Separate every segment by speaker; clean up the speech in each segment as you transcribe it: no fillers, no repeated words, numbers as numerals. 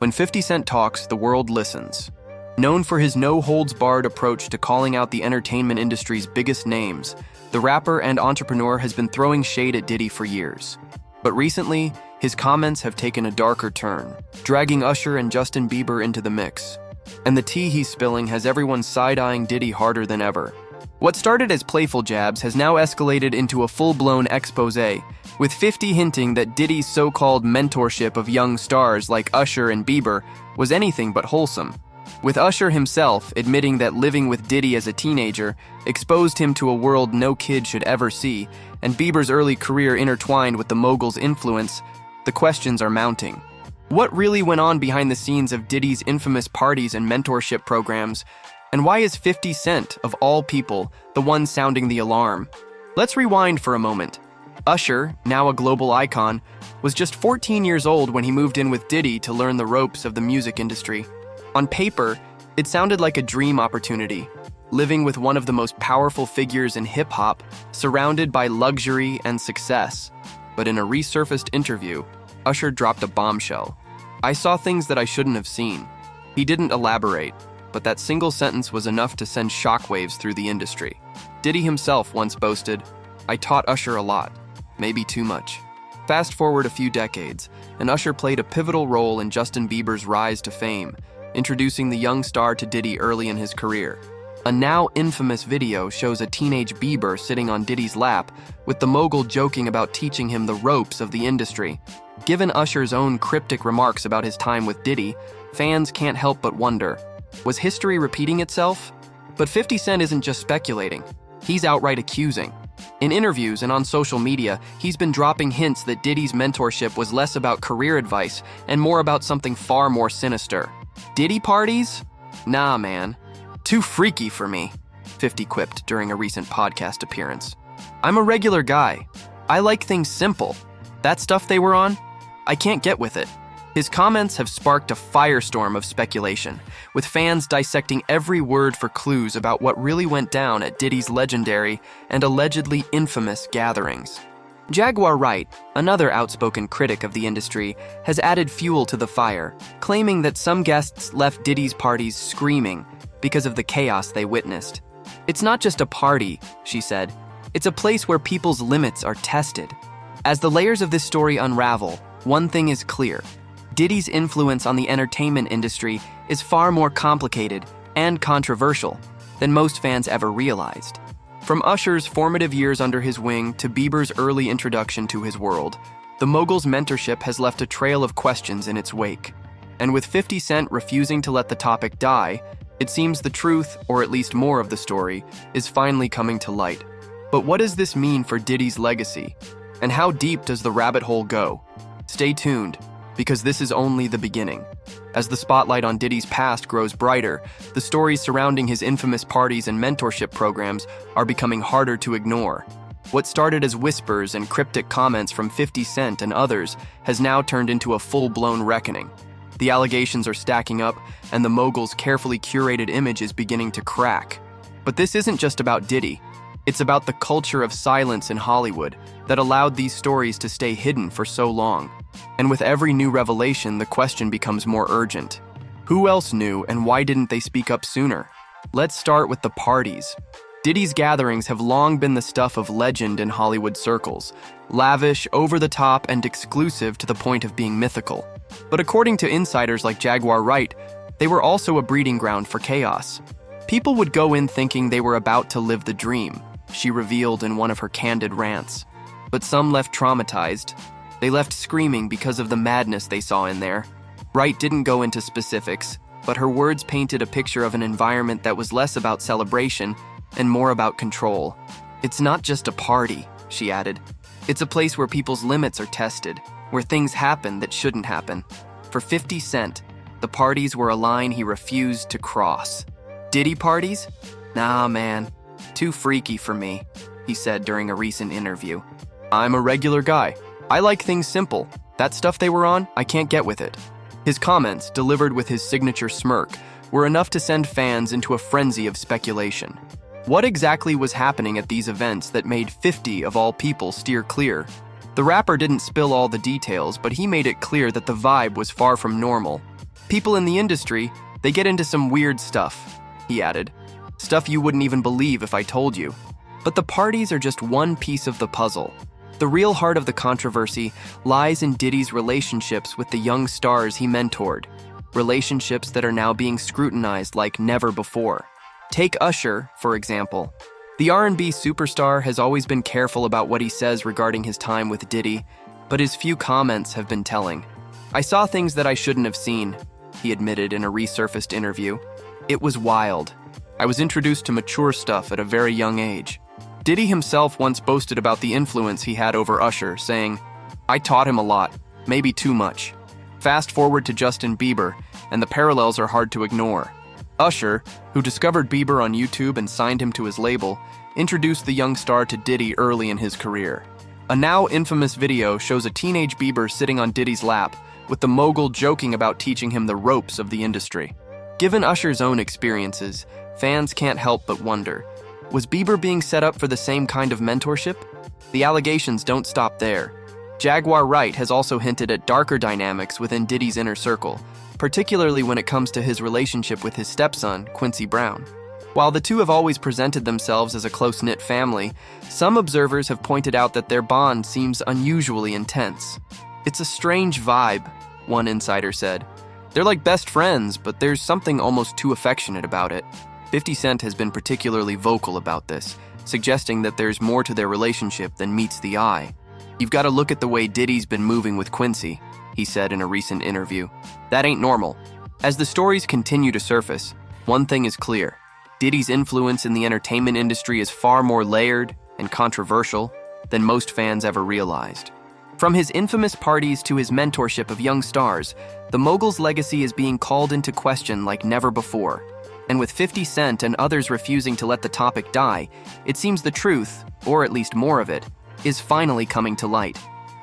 Speaker 1: When 50 Cent talks, the world listens. Known for his no-holds-barred approach to calling out the entertainment industry's biggest names, the rapper and entrepreneur has been throwing shade at Diddy for years. But recently, his comments have taken a darker turn, dragging Usher and Justin Bieber into the mix. And the tea he's spilling has everyone side-eyeing Diddy harder than ever. What started as playful jabs has now escalated into a full-blown exposé, with 50 hinting that Diddy's so-called mentorship of young stars like Usher and Bieber was anything but wholesome. With Usher himself admitting that living with Diddy as a teenager exposed him to a world no kid should ever see, and Bieber's early career intertwined with the mogul's influence, the questions are mounting. What really went on behind the scenes of Diddy's infamous parties and mentorship programs? And why is 50 Cent, of all people, the one sounding the alarm? Let's rewind for a moment. Usher, now a global icon, was just 14 years old when he moved in with Diddy to learn the ropes of the music industry. On paper, it sounded like a dream opportunity, living with one of the most powerful figures in hip-hop, surrounded by luxury and success. But in a resurfaced interview, Usher dropped a bombshell. "I saw things that I shouldn't have seen." He didn't elaborate, but that single sentence was enough to send shockwaves through the industry. Diddy himself once boasted, "I taught Usher a lot, maybe too much." Fast forward a few decades, and Usher played a pivotal role in Justin Bieber's rise to fame, introducing the young star to Diddy early in his career. A now infamous video shows a teenage Bieber sitting on Diddy's lap, with the mogul joking about teaching him the ropes of the industry. Given Usher's own cryptic remarks about his time with Diddy, fans can't help but wonder, was history repeating itself? But 50 Cent isn't just speculating, he's outright accusing. In interviews and on social media, he's been dropping hints that Diddy's mentorship was less about career advice and more about something far more sinister. Diddy parties? Nah, man. Too freaky for me, 50 quipped during a recent podcast appearance. "I'm a regular guy. I like things simple. That stuff they were on? I can't get with it." His comments have sparked a firestorm of speculation, with fans dissecting every word for clues about what really went down at Diddy's legendary and allegedly infamous gatherings. Jaguar Wright, another outspoken critic of the industry, has added fuel to the fire, claiming that some guests left Diddy's parties screaming because of the chaos they witnessed. "It's not just a party," she said. "It's a place where people's limits are tested." As the layers of this story unravel, one thing is clear. Diddy's influence on the entertainment industry is far more complicated and controversial than most fans ever realized. From Usher's formative years under his wing to Bieber's early introduction to his world, the mogul's mentorship has left a trail of questions in its wake. And with 50 Cent refusing to let the topic die, it seems the truth, or at least more of the story, is finally coming to light. But what does this mean for Diddy's legacy? And how deep does the rabbit hole go? Stay tuned, because this is only the beginning. As the spotlight on Diddy's past grows brighter, the stories surrounding his infamous parties and mentorship programs are becoming harder to ignore. What started as whispers and cryptic comments from 50 Cent and others has now turned into a full-blown reckoning. The allegations are stacking up, and the mogul's carefully curated image is beginning to crack. But this isn't just about Diddy. It's about the culture of silence in Hollywood that allowed these stories to stay hidden for so long. And with every new revelation, the question becomes more urgent. Who else knew, and why didn't they speak up sooner? Let's start with the parties. Diddy's gatherings have long been the stuff of legend in Hollywood circles, lavish, over-the-top, and exclusive to the point of being mythical. But according to insiders like Jaguar Wright, they were also a breeding ground for chaos. People would go in thinking they were about to live the dream, she revealed in one of her candid rants. But some left traumatized. They left screaming because of the madness they saw in there. Wright didn't go into specifics, but her words painted a picture of an environment that was less about celebration and more about control. "It's not just a party," she added. "It's a place where people's limits are tested, where things happen that shouldn't happen." For 50 Cent, the parties were a line he refused to cross. "Diddy parties? Nah, man. Too freaky for me," he said during a recent interview. "I'm a regular guy. I like things simple. That stuff they were on, I can't get with it." His comments, delivered with his signature smirk, were enough to send fans into a frenzy of speculation. What exactly was happening at these events that made 50 of all people steer clear? The rapper didn't spill all the details, but he made it clear that the vibe was far from normal. People in the industry, they get into some weird stuff, he added. Stuff you wouldn't even believe if I told you. But the parties are just one piece of the puzzle. The real heart of the controversy lies in Diddy's relationships with the young stars he mentored, relationships that are now being scrutinized like never before. Take Usher, for example. The R&B superstar has always been careful about what he says regarding his time with Diddy, but his few comments have been telling. I saw things that I shouldn't have seen, he admitted in a resurfaced interview. It was wild. I was introduced to mature stuff at a very young age. Diddy himself once boasted about the influence he had over Usher, saying, I taught him a lot, maybe too much. Fast forward to Justin Bieber, and the parallels are hard to ignore. Usher, who discovered Bieber on YouTube and signed him to his label, introduced the young star to Diddy early in his career. A now infamous video shows a teenage Bieber sitting on Diddy's lap, with the mogul joking about teaching him the ropes of the industry. Given Usher's own experiences, fans can't help but wonder, was Bieber being set up for the same kind of mentorship? The allegations don't stop there. Jaguar Wright has also hinted at darker dynamics within Diddy's inner circle, particularly when it comes to his relationship with his stepson, Quincy Brown. While the two have always presented themselves as a close-knit family, some observers have pointed out that their bond seems unusually intense. It's a strange vibe, one insider said. They're like best friends, but there's something almost too affectionate about it. 50 Cent has been particularly vocal about this, suggesting that there's more to their relationship than meets the eye. You've got to look at the way Diddy's been moving with Quincy, he said in a recent interview. That ain't normal. As the stories continue to surface, one thing is clear. Diddy's influence in the entertainment industry is far more layered and controversial than most fans ever realized. From his infamous parties to his mentorship of young stars, the mogul's legacy is being called into question like never before. And with 50 Cent and others refusing to let the topic die, it seems the truth, or at least more of it, is finally coming to light.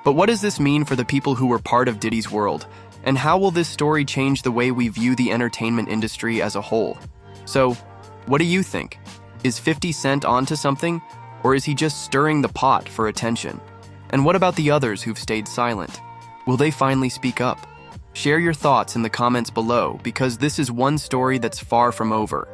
Speaker 1: But what does this mean for the people who were part of Diddy's world? And how will this story change the way we view the entertainment industry as a whole? So, what do you think? Is 50 Cent onto something, or is he just stirring the pot for attention? And what about the others who've stayed silent? Will they finally speak up? Share your thoughts in the comments below, because this is one story that's far from over.